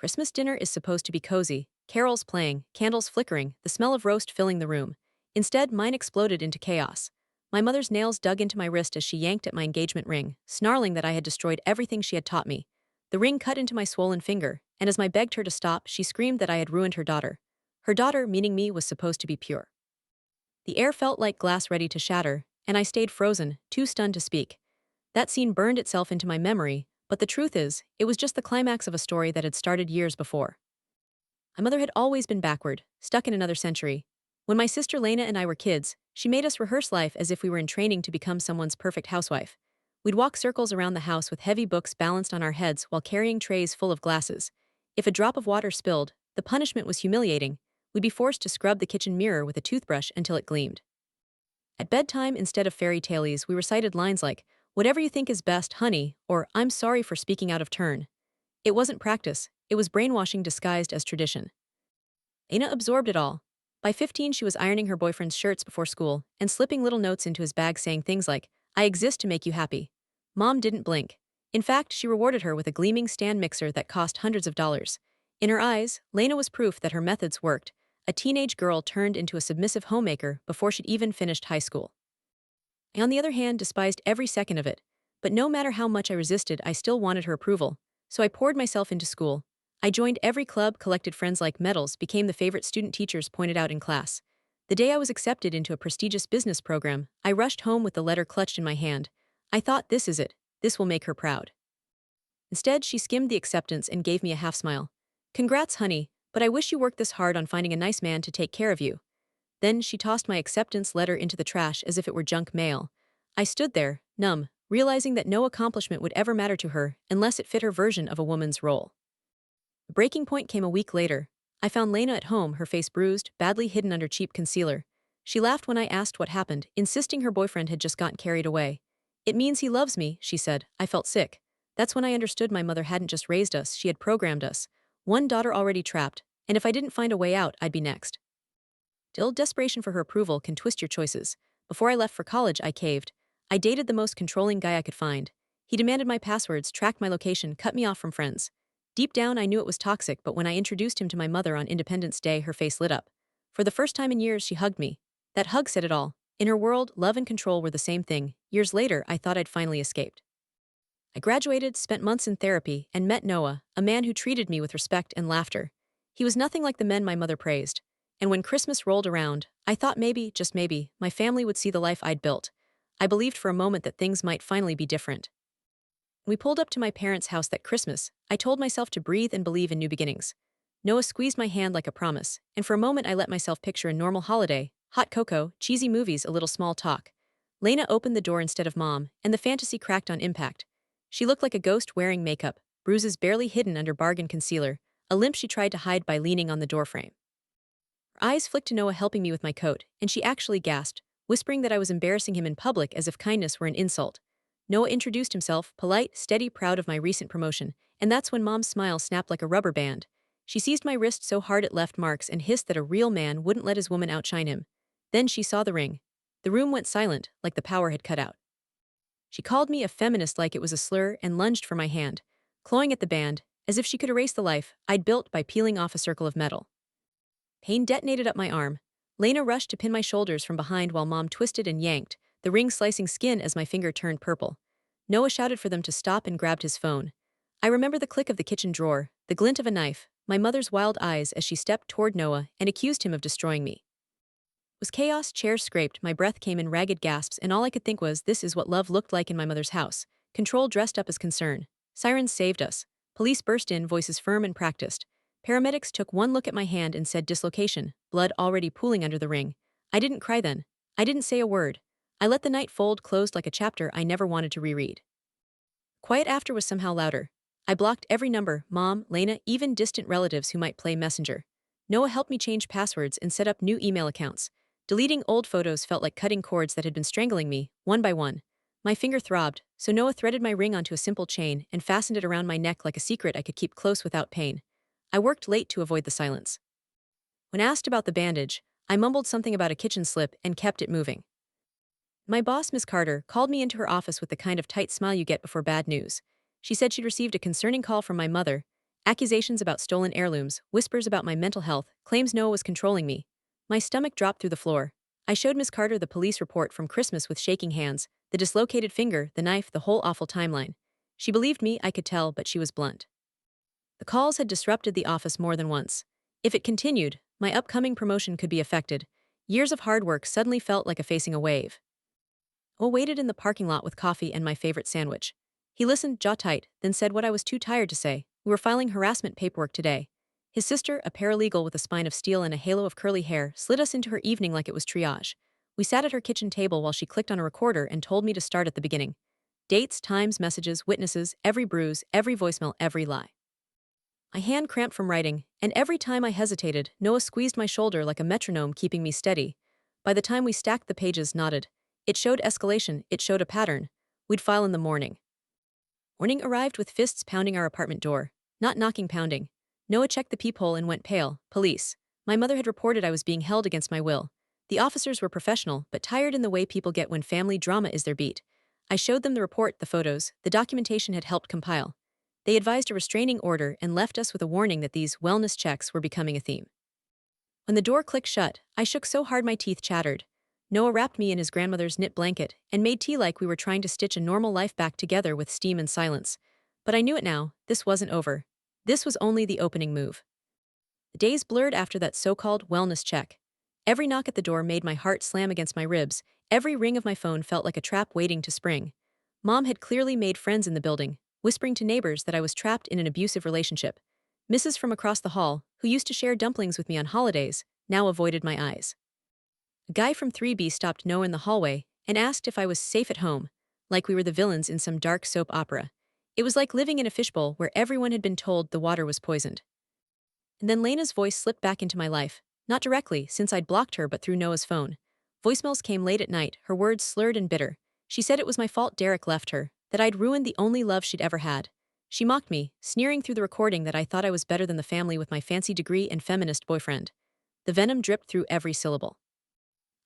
Christmas dinner is supposed to be cozy, carols playing, candles flickering, the smell of roast filling the room. Instead, mine exploded into chaos. My mother's nails dug into my wrist as she yanked at my engagement ring, snarling that I had destroyed everything she had taught me. The ring cut into my swollen finger, and as I begged her to stop, she screamed that I had ruined her daughter. Her daughter, meaning me, was supposed to be pure. The air felt like glass ready to shatter, and I stayed frozen, too stunned to speak. That scene burned itself into my memory, but the truth is, it was just the climax of a story that had started years before. My mother had always been backward, stuck in another century. When my sister Lena and I were kids, she made us rehearse life as if we were in training to become someone's perfect housewife. We'd walk circles around the house with heavy books balanced on our heads while carrying trays full of glasses. If a drop of water spilled, the punishment was humiliating. We'd be forced to scrub the kitchen mirror with a toothbrush until it gleamed. At bedtime, instead of fairy tales, we recited lines like, "Whatever you think is best, honey," or "I'm sorry for speaking out of turn." It wasn't practice, it was brainwashing disguised as tradition. Lena absorbed it all. By 15, she was ironing her boyfriend's shirts before school and slipping little notes into his bag saying things like, "I exist to make you happy." Mom didn't blink. In fact, she rewarded her with a gleaming stand mixer that cost hundreds of dollars. In her eyes, Lena was proof that her methods worked. A teenage girl turned into a submissive homemaker before she'd even finished high school. I, on the other hand, despised every second of it. But no matter how much I resisted, I still wanted her approval. So I poured myself into school. I joined every club, collected friends like medals, became the favorite student teachers pointed out in class. The day I was accepted into a prestigious business program, I rushed home with the letter clutched in my hand. I thought, this is it. This will make her proud. Instead, she skimmed the acceptance and gave me a half smile. "Congrats, honey, but I wish you worked this hard on finding a nice man to take care of you." Then she tossed my acceptance letter into the trash as if it were junk mail. I stood there, numb, realizing that no accomplishment would ever matter to her unless it fit her version of a woman's role. The breaking point came a week later. I found Lena at home, her face bruised, badly hidden under cheap concealer. She laughed when I asked what happened, insisting her boyfriend had just gotten carried away. "It means he loves me," she said. I felt sick. That's when I understood my mother hadn't just raised us, she had programmed us. One daughter already trapped, and if I didn't find a way out, I'd be next. Still, desperation for her approval can twist your choices. Before I left for college, I caved. I dated the most controlling guy I could find. He demanded my passwords, tracked my location, cut me off from friends. Deep down, I knew it was toxic, but when I introduced him to my mother on Independence Day, her face lit up. For the first time in years, she hugged me. That hug said it all. In her world, love and control were the same thing. Years later, I thought I'd finally escaped. I graduated, spent months in therapy, and met Noah, a man who treated me with respect and laughter. He was nothing like the men my mother praised. And when Christmas rolled around, I thought maybe, just maybe, my family would see the life I'd built. I believed for a moment that things might finally be different. When we pulled up to my parents' house that Christmas, I told myself to breathe and believe in new beginnings. Noah squeezed my hand like a promise, and for a moment I let myself picture a normal holiday, hot cocoa, cheesy movies, a little small talk. Lena opened the door instead of Mom, and the fantasy cracked on impact. She looked like a ghost wearing makeup, bruises barely hidden under bargain concealer, a limp she tried to hide by leaning on the doorframe. Her eyes flicked to Noah helping me with my coat, and she actually gasped, whispering that I was embarrassing him in public as if kindness were an insult. Noah introduced himself, polite, steady, proud of my recent promotion, and that's when Mom's smile snapped like a rubber band. She seized my wrist so hard it left marks and hissed that a real man wouldn't let his woman outshine him. Then she saw the ring. The room went silent, like the power had cut out. She called me a feminist like it was a slur and lunged for my hand, clawing at the band, as if she could erase the life I'd built by peeling off a circle of metal. Pain detonated up my arm. Lena rushed to pin my shoulders from behind while Mom twisted and yanked, the ring slicing skin as my finger turned purple. Noah shouted for them to stop and grabbed his phone. I remember the click of the kitchen drawer, the glint of a knife, my mother's wild eyes as she stepped toward Noah and accused him of destroying me. It was chaos, chairs scraped, my breath came in ragged gasps, and all I could think was, this is what love looked like in my mother's house. Control dressed up as concern. Sirens saved us. Police burst in, voices firm and practiced. Paramedics took one look at my hand and said dislocation, blood already pooling under the ring. I didn't cry then. I didn't say a word. I let the night fold closed like a chapter I never wanted to reread. Quiet after was somehow louder. I blocked every number, Mom, Lena, even distant relatives who might play messenger. Noah helped me change passwords and set up new email accounts. Deleting old photos felt like cutting cords that had been strangling me, one by one. My finger throbbed, so Noah threaded my ring onto a simple chain and fastened it around my neck like a secret I could keep close without pain. I worked late to avoid the silence. When asked about the bandage, I mumbled something about a kitchen slip and kept it moving. My boss, Ms. Carter, called me into her office with the kind of tight smile you get before bad news. She said she'd received a concerning call from my mother, Accusations about stolen heirlooms, whispers about my mental health, claims Noah was controlling me. My stomach dropped through the floor. I showed Miss Carter the police report from Christmas with shaking hands, the dislocated finger, the knife, the whole awful timeline. She believed me, I could tell, but she was blunt. The calls had disrupted the office more than once. If it continued, my upcoming promotion could be affected. Years of hard work suddenly felt like facing a wave. O waited in the parking lot with coffee and my favorite sandwich. He listened, jaw tight, then said what I was too tired to say. We were filing harassment paperwork today. His sister, a paralegal with a spine of steel and a halo of curly hair, slid us into her evening like it was triage. We sat at her kitchen table while she clicked on a recorder and told me to start at the beginning. Dates, times, messages, witnesses, every bruise, every voicemail, every lie. My hand cramped from writing, and every time I hesitated, Noah squeezed my shoulder like a metronome, keeping me steady. By the time we stacked the pages, nodded. It showed escalation, it showed a pattern. We'd file in the morning. Morning arrived with fists pounding our apartment door. Not knocking, pounding. Noah checked the peephole and went pale. Police. My mother had reported I was being held against my will. The officers were professional, but tired in the way people get when family drama is their beat. I showed them the report, the photos, the documentation had helped compile. They advised a restraining order and left us with a warning that these wellness checks were becoming a theme. When the door clicked shut, I shook so hard my teeth chattered. Noah wrapped me in his grandmother's knit blanket and made tea like we were trying to stitch a normal life back together with steam and silence. But I knew it now, this wasn't over. This was only the opening move. The days blurred after that so-called wellness check. Every knock at the door made my heart slam against my ribs, every ring of my phone felt like a trap waiting to spring. Mom had clearly made friends in the building, whispering to neighbors that I was trapped in an abusive relationship. Mrs. from across the hall, who used to share dumplings with me on holidays, now avoided my eyes. A guy from 3B stopped Noah in the hallway and asked if I was safe at home, like we were the villains in some dark soap opera. It was like living in a fishbowl where everyone had been told the water was poisoned. And then Lena's voice slipped back into my life, not directly, since I'd blocked her, but through Noah's phone. Voicemails came late at night, her words slurred and bitter. She said it was my fault Derek left her, that I'd ruined the only love she'd ever had. She mocked me, sneering through the recording that I thought I was better than the family with my fancy degree and feminist boyfriend. The venom dripped through every syllable.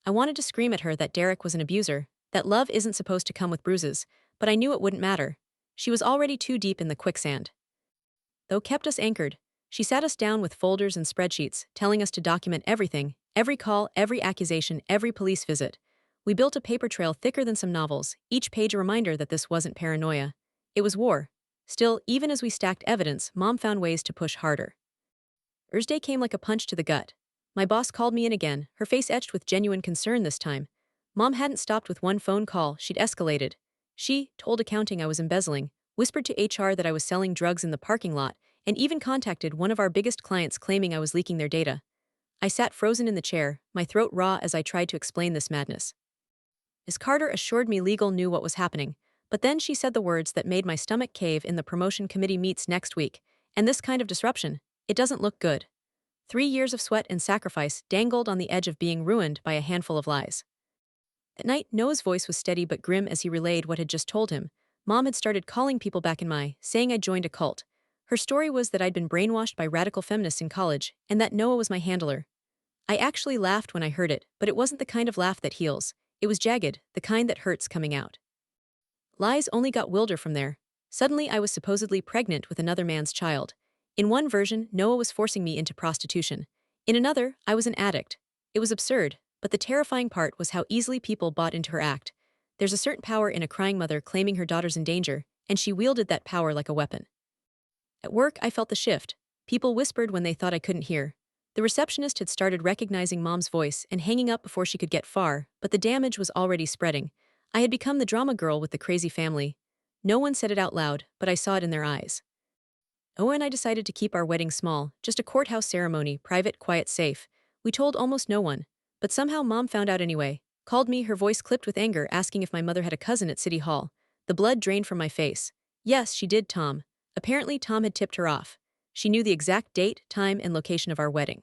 I wanted to scream at her that Derek was an abuser, that love isn't supposed to come with bruises, but I knew it wouldn't matter. She was already too deep in the quicksand. Though kept us anchored, she sat us down with folders and spreadsheets, telling us to document everything, every call, every accusation, every police visit. We built a paper trail thicker than some novels, each page a reminder that this wasn't paranoia. It was war. Still, even as we stacked evidence, Mom found ways to push harder. Thursday came like a punch to the gut. My boss called me in again, her face etched with genuine concern this time. Mom hadn't stopped with one phone call, she'd escalated. She told accounting I was embezzling, whispered to HR that I was selling drugs in the parking lot, and even contacted one of our biggest clients claiming I was leaking their data. I sat frozen in the chair, my throat raw as I tried to explain this madness. Ms. Carter assured me legal knew what was happening, but then she said the words that made my stomach cave. In the promotion committee meets next week, and this kind of disruption, it doesn't look good. 3 years of sweat and sacrifice dangled on the edge of being ruined by a handful of lies. At night, Noah's voice was steady but grim as he relayed what had just told him. Mom had started calling people back in my, saying I'd joined a cult. Her story was that I'd been brainwashed by radical feminists in college, and that Noah was my handler. I actually laughed when I heard it, but it wasn't the kind of laugh that heals. It was jagged, the kind that hurts coming out. Lies only got wilder from there. Suddenly I was supposedly pregnant with another man's child. In one version, Noah was forcing me into prostitution. In another, I was an addict. It was absurd, but the terrifying part was how easily people bought into her act. There's a certain power in a crying mother claiming her daughter's in danger, and she wielded that power like a weapon. At work, I felt the shift. People whispered when they thought I couldn't hear. The receptionist had started recognizing Mom's voice and hanging up before she could get far, but the damage was already spreading. I had become the drama girl with the crazy family. No one said it out loud, but I saw it in their eyes. Owen and I decided to keep our wedding small, just a courthouse ceremony, private, quiet, safe. We told almost no one, but somehow Mom found out anyway. Called me, her voice clipped with anger, asking if my mother had a cousin at City Hall. The blood drained from my face. Yes, she did, Tom. Apparently Tom had tipped her off. She knew the exact date, time, and location of our wedding.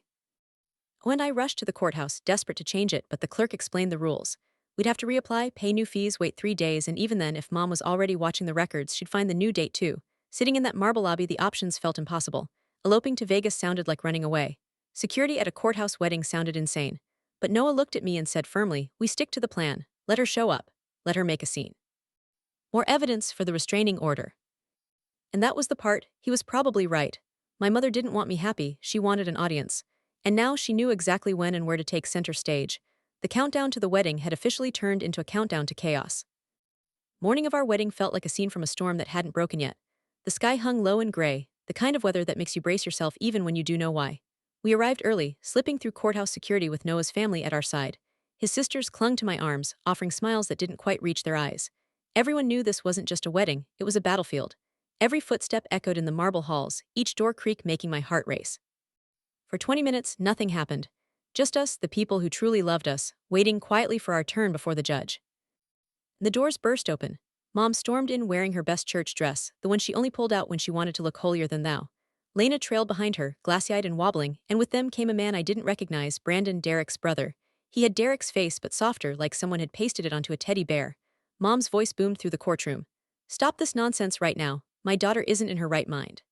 Owen and I rushed to the courthouse, desperate to change it, but the clerk explained the rules. We'd have to reapply, pay new fees, wait 3 days, and even then, if Mom was already watching the records, she'd find the new date too. Sitting in that marble lobby, the options felt impossible. Eloping to Vegas sounded like running away. Security at a courthouse wedding sounded insane. But Noah looked at me and said firmly, "We stick to the plan. Let her show up. Let her make a scene." More evidence for the restraining order. And that was the part, he was probably right. My mother didn't want me happy, she wanted an audience. And now she knew exactly when and where to take center stage. The countdown to the wedding had officially turned into a countdown to chaos. Morning of our wedding felt like a scene from a storm that hadn't broken yet. The sky hung low and gray, the kind of weather that makes you brace yourself even when you do know why. We arrived early, slipping through courthouse security with Noah's family at our side. His sisters clung to my arms, offering smiles that didn't quite reach their eyes. Everyone knew this wasn't just a wedding, it was a battlefield. Every footstep echoed in the marble halls, each door creak making my heart race. For 20 minutes, nothing happened. Just us, the people who truly loved us, waiting quietly for our turn before the judge. The doors burst open. Mom stormed in wearing her best church dress, the one she only pulled out when she wanted to look holier than thou. Lena trailed behind her, glassy-eyed and wobbling, and with them came a man I didn't recognize, Brandon, Derek's brother. He had Derek's face but softer, like someone had pasted it onto a teddy bear. Mom's voice boomed through the courtroom. "Stop this nonsense right now. My daughter isn't in her right mind."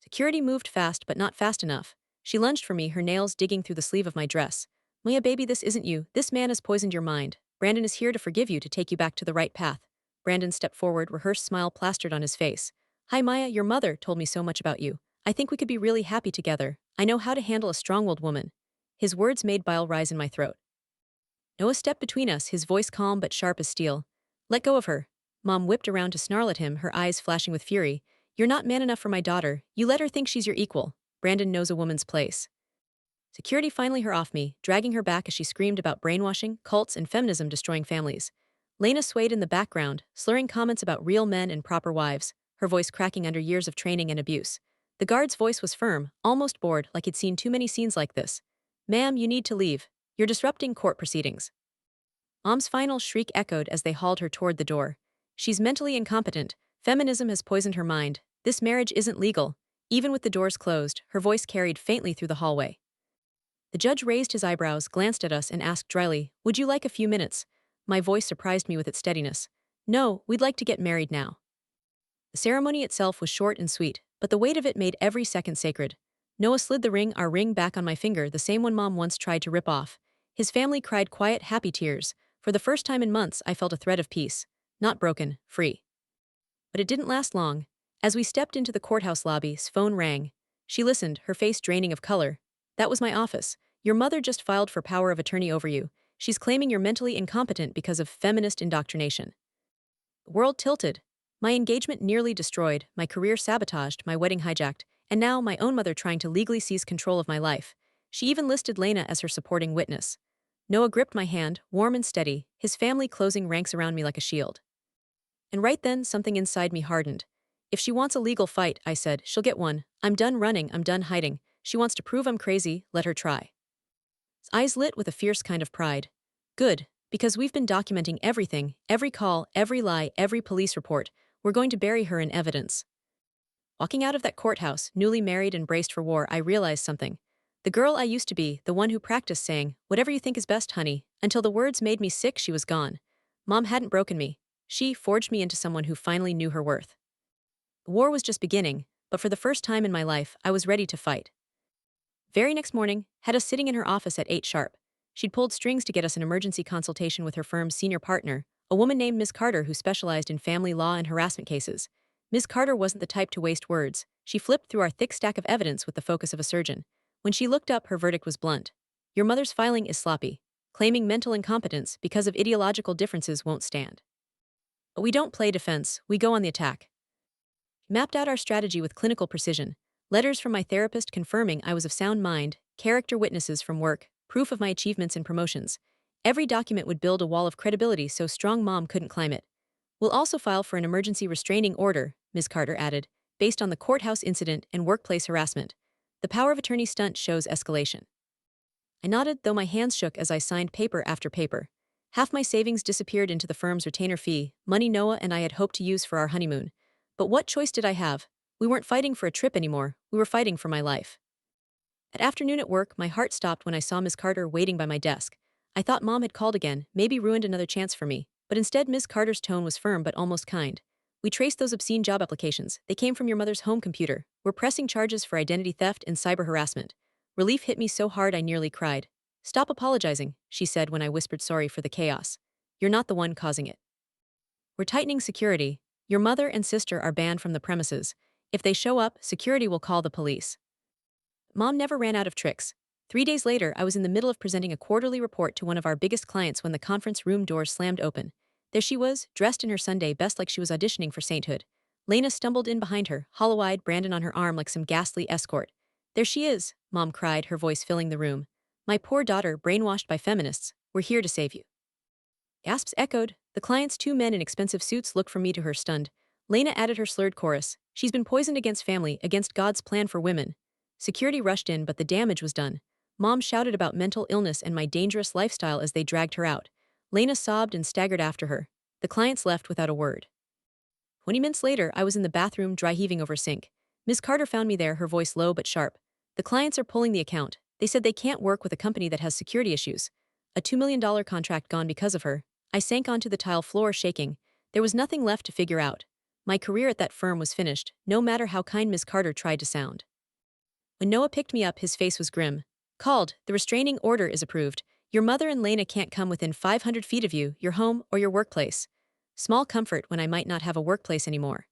Security moved fast but not fast enough. She lunged for me, her nails digging through the sleeve of my dress. "Maya baby, this isn't you. This man has poisoned your mind. Brandon is here to forgive you, to take you back to the right path." Brandon stepped forward, rehearsed smile plastered on his face. "Hi Maya, your mother told me so much about you. I think we could be really happy together. I know how to handle a strong-willed woman." His words made bile rise in my throat. Noah stepped between us, his voice calm but sharp as steel. "Let go of her." Mom whipped around to snarl at him, her eyes flashing with fury. "You're not man enough for my daughter. You let her think she's your equal. Brandon knows a woman's place." Security finally her off me, dragging her back as she screamed about brainwashing, cults, and feminism destroying families. Lena swayed in the background, slurring comments about real men and proper wives, her voice cracking under years of training and abuse. The guard's voice was firm, almost bored, like he'd seen too many scenes like this. "Ma'am, you need to leave. You're disrupting court proceedings." Mom's final shriek echoed as they hauled her toward the door. "She's mentally incompetent. Feminism has poisoned her mind. This marriage isn't legal." Even with the doors closed, her voice carried faintly through the hallway. The judge raised his eyebrows, glanced at us, and asked dryly, "Would you like a few minutes?" My voice surprised me with its steadiness. "No, we'd like to get married now." The ceremony itself was short and sweet, but the weight of it made every second sacred. Noah slid our ring back on my finger, the same one Mom once tried to rip off. His family cried quiet, happy tears. For the first time in months, I felt a thread of peace. Not broken, free. But it didn't last long. As we stepped into the courthouse lobby's phone rang. She listened, her face draining of color. "That was my office. Your mother just filed for power of attorney over you. She's claiming you're mentally incompetent because of feminist indoctrination." The world tilted. My engagement nearly destroyed, my career sabotaged, my wedding hijacked, and now my own mother trying to legally seize control of my life. She even listed Lena as her supporting witness. Noah gripped my hand, warm and steady, his family closing ranks around me like a shield. And right then, something inside me hardened. "If she wants a legal fight," I said, "she'll get one. I'm done running, I'm done hiding. She wants to prove I'm crazy, let her try." His eyes lit with a fierce kind of pride. "Good, because we've been documenting everything, every call, every lie, every police report. We're going to bury her in evidence." Walking out of that courthouse, newly married and braced for war, I realized something. The girl I used to be, the one who practiced saying, "Whatever you think is best, honey," until the words made me sick, she was gone. Mom hadn't broken me. She forged me into someone who finally knew her worth. The war was just beginning, but for the first time in my life, I was ready to fight. Very next morning, had us sitting in her office at 8 sharp. She'd pulled strings to get us an emergency consultation with her firm's senior partner, a woman named Ms. Carter who specialized in family law and harassment cases. Ms. Carter wasn't the type to waste words. She flipped through our thick stack of evidence with the focus of a surgeon. When she looked up, her verdict was blunt. "Your mother's filing is sloppy. Claiming mental incompetence because of ideological differences won't stand." But we don't play defense, we go on the attack. Mapped out our strategy with clinical precision. Letters from my therapist confirming I was of sound mind, character witnesses from work, proof of my achievements and promotions. Every document would build a wall of credibility so strong Mom couldn't climb it. "We'll also file for an emergency restraining order," Ms. Carter added, "based on the courthouse incident and workplace harassment. The power of attorney stunt shows escalation." I nodded, though my hands shook as I signed paper after paper. Half my savings disappeared into the firm's retainer fee, money Noah and I had hoped to use for our honeymoon. But what choice did I have? We weren't fighting for a trip anymore, we were fighting for my life. At afternoon at work, my heart stopped when I saw Ms. Carter waiting by my desk. I thought Mom had called again, maybe ruined another chance for me, but instead Ms. Carter's tone was firm but almost kind. "We traced those obscene job applications. They came from your mother's home computer. We're pressing charges for identity theft and cyber harassment." Relief hit me so hard I nearly cried. "Stop apologizing," she said when I whispered sorry for the chaos. "You're not the one causing it. We're tightening security. Your mother and sister are banned from the premises. If they show up, security will call the police. Mom never ran out of tricks. 3 days later, I was in the middle of presenting a quarterly report to one of our biggest clients when the conference room doors slammed open. There she was, dressed in her Sunday best like she was auditioning for sainthood. Lena stumbled in behind her, hollow-eyed, Brandon on her arm like some ghastly escort. There she is, Mom cried, her voice filling the room. My poor daughter, brainwashed by feminists. We're here to save you. Gasps echoed. The client's two men in expensive suits looked from me to her stunned. Lena added her slurred chorus. She's been poisoned against family, against God's plan for women. Security rushed in, but the damage was done. Mom shouted about mental illness and my dangerous lifestyle as they dragged her out. Lena sobbed and staggered after her. The clients left without a word. 20 minutes later, I was in the bathroom, dry heaving over sink. Ms. Carter found me there, her voice low but sharp. The clients are pulling the account. They said they can't work with a company that has security issues. A $2 million contract gone because of her. I sank onto the tile floor, shaking. There was nothing left to figure out. My career at that firm was finished, no matter how kind Ms. Carter tried to sound. When Noah picked me up, his face was grim. Called, the restraining order is approved. Your mother and Lena can't come within 500 feet of you, your home, or your workplace. Small comfort when I might not have a workplace anymore.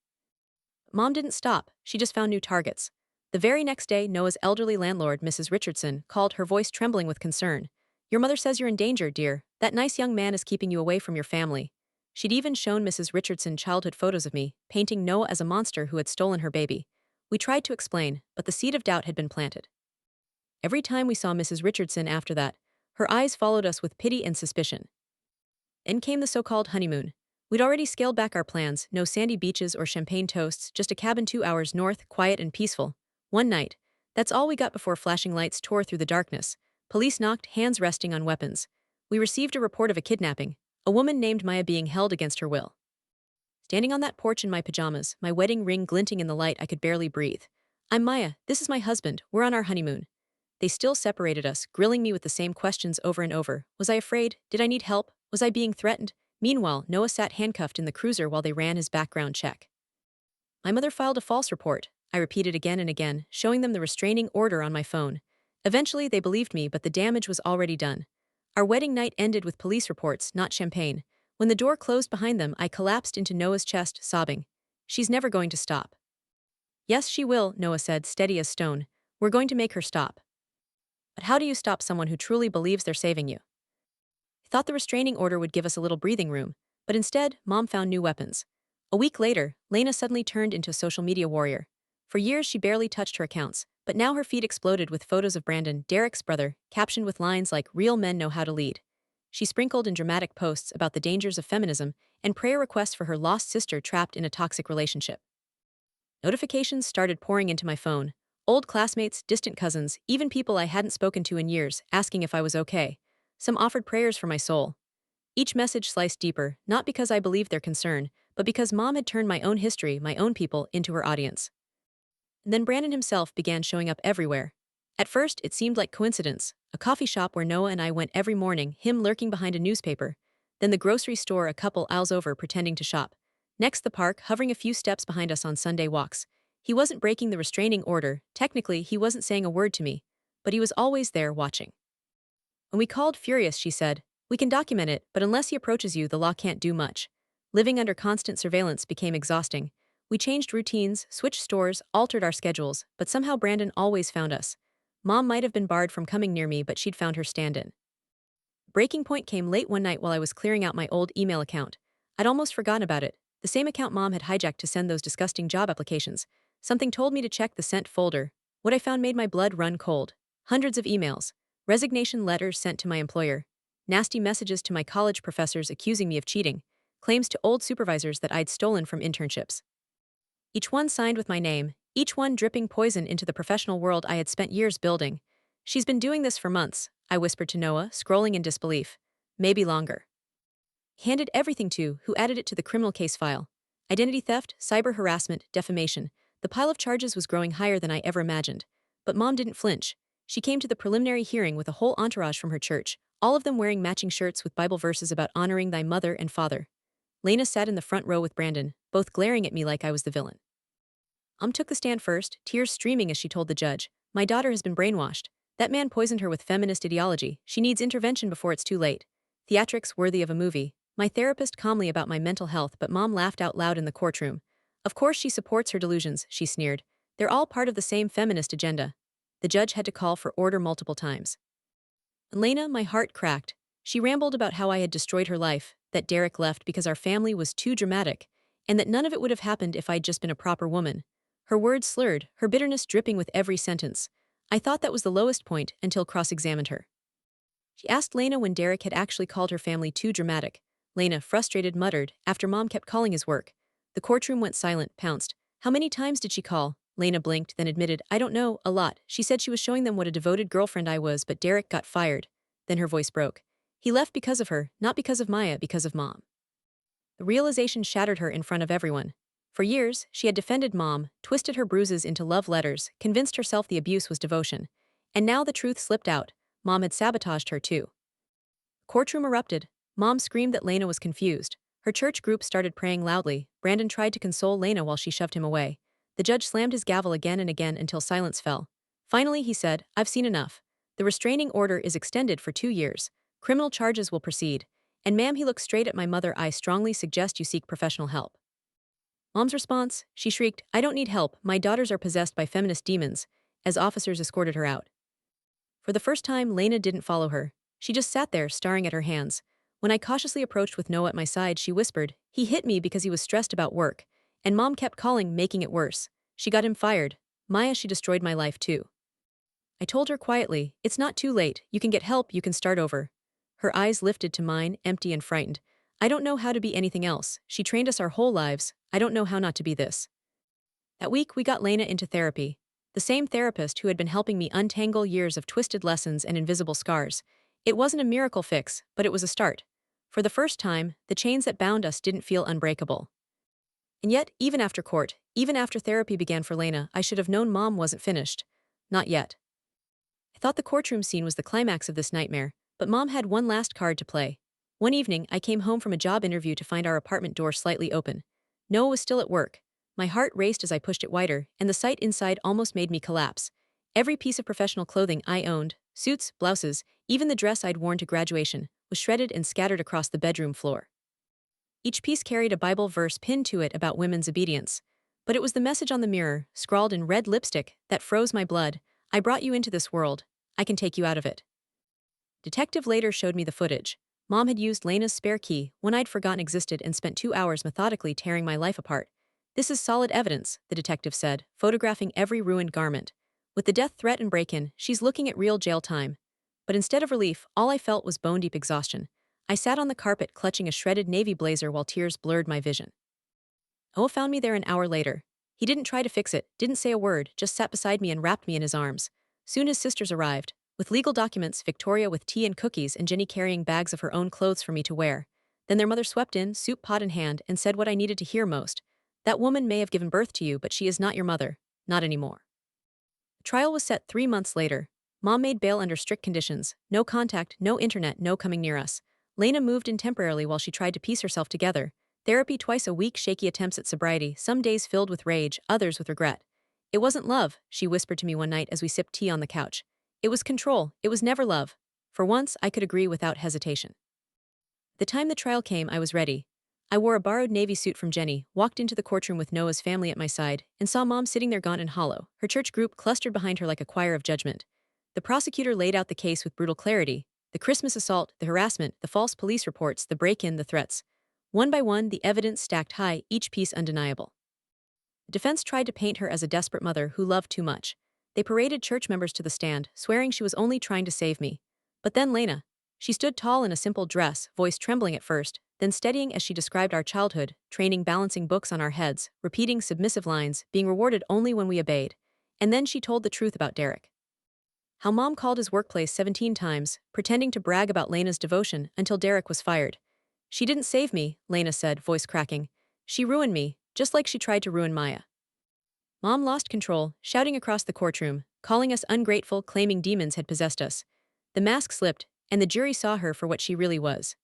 Mom didn't stop, she just found new targets. The very next day, Noah's elderly landlord, Mrs. Richardson, called, her voice trembling with concern. Your mother says you're in danger, dear. That nice young man is keeping you away from your family. She'd even shown Mrs. Richardson childhood photos of me, painting Noah as a monster who had stolen her baby. We tried to explain, but the seed of doubt had been planted. Every time we saw Mrs. Richardson after that, her eyes followed us with pity and suspicion. Then came the so-called honeymoon. We'd already scaled back our plans, no sandy beaches or champagne toasts, just a cabin 2 hours north, quiet and peaceful. One night. That's all we got before flashing lights tore through the darkness. Police knocked, hands resting on weapons. We received a report of a kidnapping, a woman named Maya being held against her will. Standing on that porch in my pajamas, my wedding ring glinting in the light, I could barely breathe. I'm Maya, this is my husband, we're on our honeymoon. They still separated us, grilling me with the same questions over and over. Was I afraid? Did I need help? Was I being threatened? Meanwhile, Noah sat handcuffed in the cruiser while they ran his background check. My mother filed a false report, I repeated again and again, showing them the restraining order on my phone. Eventually, they believed me, but the damage was already done. Our wedding night ended with police reports, not champagne. When the door closed behind them, I collapsed into Noah's chest, sobbing. She's never going to stop. Yes, she will, Noah said, steady as stone. We're going to make her stop. But how do you stop someone who truly believes they're saving you? I thought the restraining order would give us a little breathing room, but instead, Mom found new weapons. A week later, Lena suddenly turned into a social media warrior. For years, she barely touched her accounts, but now her feed exploded with photos of Brandon, Derek's brother, captioned with lines like, "Real men know how to lead." She sprinkled in dramatic posts about the dangers of feminism and prayer requests for her lost sister trapped in a toxic relationship. Notifications started pouring into my phone. Old classmates, distant cousins, even people I hadn't spoken to in years, asking if I was okay. Some offered prayers for my soul. Each message sliced deeper, not because I believed their concern, but because Mom had turned my own history, my own people, into her audience. And then Brandon himself began showing up everywhere. At first, it seemed like coincidence, a coffee shop where Noah and I went every morning, him lurking behind a newspaper. Then the grocery store a couple aisles over pretending to shop. Next the park, hovering a few steps behind us on Sunday walks. He wasn't breaking the restraining order, technically he wasn't saying a word to me, but he was always there watching. When we called furious, she said, "We can document it, but unless he approaches you, the law can't do much." Living under constant surveillance became exhausting. We changed routines, switched stores, altered our schedules, but somehow Brandon always found us. Mom might have been barred from coming near me, but she'd found her stand-in. Breaking point came late one night while I was clearing out my old email account. I'd almost forgotten about it, the same account Mom had hijacked to send those disgusting job applications. Something told me to check the sent folder. What I found made my blood run cold. Hundreds of emails. Resignation letters sent to my employer. Nasty messages to my college professors accusing me of cheating. Claims to old supervisors that I'd stolen from internships. Each one signed with my name, each one dripping poison into the professional world I had spent years building. She's been doing this for months, I whispered to Noah, scrolling in disbelief. Maybe longer. Handed everything to, who added it to the criminal case file. Identity theft, cyber harassment, defamation. The pile of charges was growing higher than I ever imagined. But Mom didn't flinch. She came to the preliminary hearing with a whole entourage from her church, all of them wearing matching shirts with Bible verses about honoring thy mother and father. Lena sat in the front row with Brandon, both glaring at me like I was the villain. Took the stand first, tears streaming as she told the judge, "My daughter has been brainwashed. That man poisoned her with feminist ideology. She needs intervention before it's too late." Theatrics worthy of a movie. My therapist calmly about my mental health, but Mom laughed out loud in the courtroom. Of course she supports her delusions, she sneered. They're all part of the same feminist agenda. The judge had to call for order multiple times. Elena, my heart cracked. She rambled about how I had destroyed her life, that Derek left because our family was too dramatic, and that none of it would have happened if I'd just been a proper woman. Her words slurred, her bitterness dripping with every sentence. I thought that was the lowest point until cross-examined her. She asked Lena when Derek had actually called her family too dramatic. Lena, frustrated, muttered, after Mom kept calling his work. The courtroom went silent, pounced. How many times did she call? Lena blinked, then admitted, I don't know, a lot. She said she was showing them what a devoted girlfriend I was, but Derek got fired. Then her voice broke. He left because of her, not because of Maya, because of Mom. The realization shattered her in front of everyone. For years, she had defended Mom, twisted her bruises into love letters, convinced herself the abuse was devotion. And now the truth slipped out. Mom had sabotaged her too. Courtroom erupted. Mom screamed that Lena was confused. Her church group started praying loudly. Brandon tried to console Lena while she shoved him away. The judge slammed his gavel again and again until silence fell. Finally, he said, I've seen enough. The restraining order is extended for 2 years. Criminal charges will proceed. And ma'am, he looked straight at my mother. I strongly suggest you seek professional help. Mom's response? She shrieked, I don't need help. My daughters are possessed by feminist demons, as officers escorted her out. For the first time, Lena didn't follow her. She just sat there, staring at her hands. When I cautiously approached with Noah at my side, she whispered, he hit me because he was stressed about work. And Mom kept calling, making it worse. She got him fired. Maya, she destroyed my life too. I told her quietly, it's not too late, you can get help, you can start over. Her eyes lifted to mine, empty and frightened. I don't know how to be anything else. She trained us our whole lives. I don't know how not to be this. That week, we got Lena into therapy. The same therapist who had been helping me untangle years of twisted lessons and invisible scars. It wasn't a miracle fix, but it was a start. For the first time, the chains that bound us didn't feel unbreakable. And yet, even after court, even after therapy began for Lena, I should have known Mom wasn't finished. Not yet. I thought the courtroom scene was the climax of this nightmare, but Mom had one last card to play. One evening, I came home from a job interview to find our apartment door slightly open. Noah was still at work. My heart raced as I pushed it wider, and the sight inside almost made me collapse. Every piece of professional clothing I owned, suits, blouses, even the dress I'd worn to graduation, was shredded and scattered across the bedroom floor. Each piece carried a Bible verse pinned to it about women's obedience. But it was the message on the mirror, scrawled in red lipstick, that froze my blood. I brought you into this world. I can take you out of it. Detective later showed me the footage. Mom had used Lena's spare key, one I'd forgotten existed, and spent 2 hours methodically tearing my life apart. This is solid evidence, the detective said, photographing every ruined garment. With the death threat and break-in, she's looking at real jail time. But instead of relief, all I felt was bone-deep exhaustion. I sat on the carpet clutching a shredded navy blazer while tears blurred my vision. Noah found me there an hour later. He didn't try to fix it, didn't say a word, just sat beside me and wrapped me in his arms. Soon his sisters arrived. With legal documents, Victoria with tea and cookies, and Jenny carrying bags of her own clothes for me to wear. Then their mother swept in, soup pot in hand, and said what I needed to hear most. That woman may have given birth to you, but she is not your mother. Not anymore. The trial was set 3 months later. Mom made bail under strict conditions. No contact, no internet, no coming near us. Lena moved in temporarily while she tried to piece herself together. Therapy twice a week, shaky attempts at sobriety, some days filled with rage, others with regret. It wasn't love, she whispered to me one night as we sipped tea on the couch. It was control, it was never love. For once, I could agree without hesitation. The time the trial came, I was ready. I wore a borrowed navy suit from Jenny, walked into the courtroom with Noah's family at my side, and saw Mom sitting there gaunt and hollow, her church group clustered behind her like a choir of judgment. The prosecutor laid out the case with brutal clarity. The Christmas assault, the harassment, the false police reports, the break-in, the threats. One by one, the evidence stacked high, each piece undeniable. The defense tried to paint her as a desperate mother who loved too much. They paraded church members to the stand, swearing she was only trying to save me. But then Lena. She stood tall in a simple dress, voice trembling at first, then steadying as she described our childhood, training balancing books on our heads, repeating submissive lines, being rewarded only when we obeyed. And then she told the truth about Derek. How Mom called his workplace 17 times, pretending to brag about Lena's devotion, until Derek was fired. She didn't save me, Lena said, voice cracking. She ruined me, just like she tried to ruin Maya. Mom lost control, shouting across the courtroom, calling us ungrateful, claiming demons had possessed us. The mask slipped, and the jury saw her for what she really was.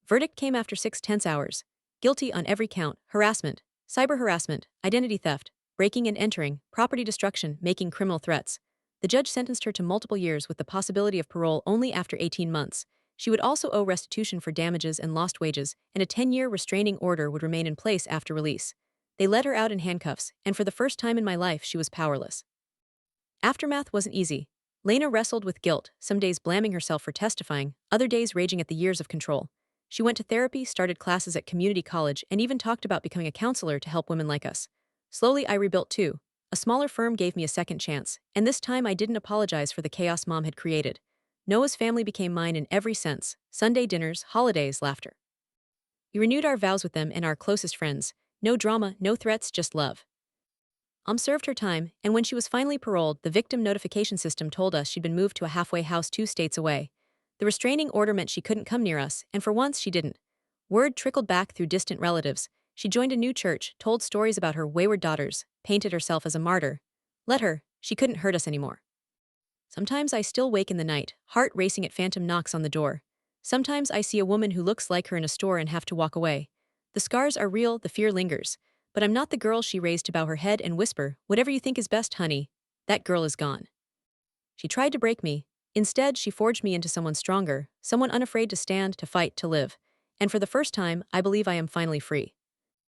Verdict came after 6 tense hours. Guilty on every count: harassment, cyber harassment, identity theft, breaking and entering, property destruction, making criminal threats. The judge sentenced her to multiple years with the possibility of parole only after 18 months. She would also owe restitution for damages and lost wages, and a 10-year restraining order would remain in place after release. They led her out in handcuffs, and for the first time in my life, she was powerless. Aftermath wasn't easy. Lena wrestled with guilt, some days blaming herself for testifying, other days raging at the years of control. She went to therapy, started classes at community college, and even talked about becoming a counselor to help women like us. Slowly, I rebuilt too. A smaller firm gave me a second chance, and this time I didn't apologize for the chaos Mom had created. Noah's family became mine in every sense: Sunday dinners, holidays, laughter. We renewed our vows with them and our closest friends. No drama, no threats, just love. Served her time, and when she was finally paroled, the victim notification system told us she'd been moved to a halfway house 2 states away. The restraining order meant she couldn't come near us, and for once she didn't. Word trickled back through distant relatives. She joined a new church, told stories about her wayward daughters, painted herself as a martyr. Let her, she couldn't hurt us anymore. Sometimes I still wake in the night, heart racing at phantom knocks on the door. Sometimes I see a woman who looks like her in a store and have to walk away. The scars are real, the fear lingers. But I'm not the girl she raised to bow her head and whisper, "Whatever you think is best, honey." That girl is gone. She tried to break me. Instead, she forged me into someone stronger, someone unafraid to stand, to fight, to live. And for the first time, I believe I am finally free.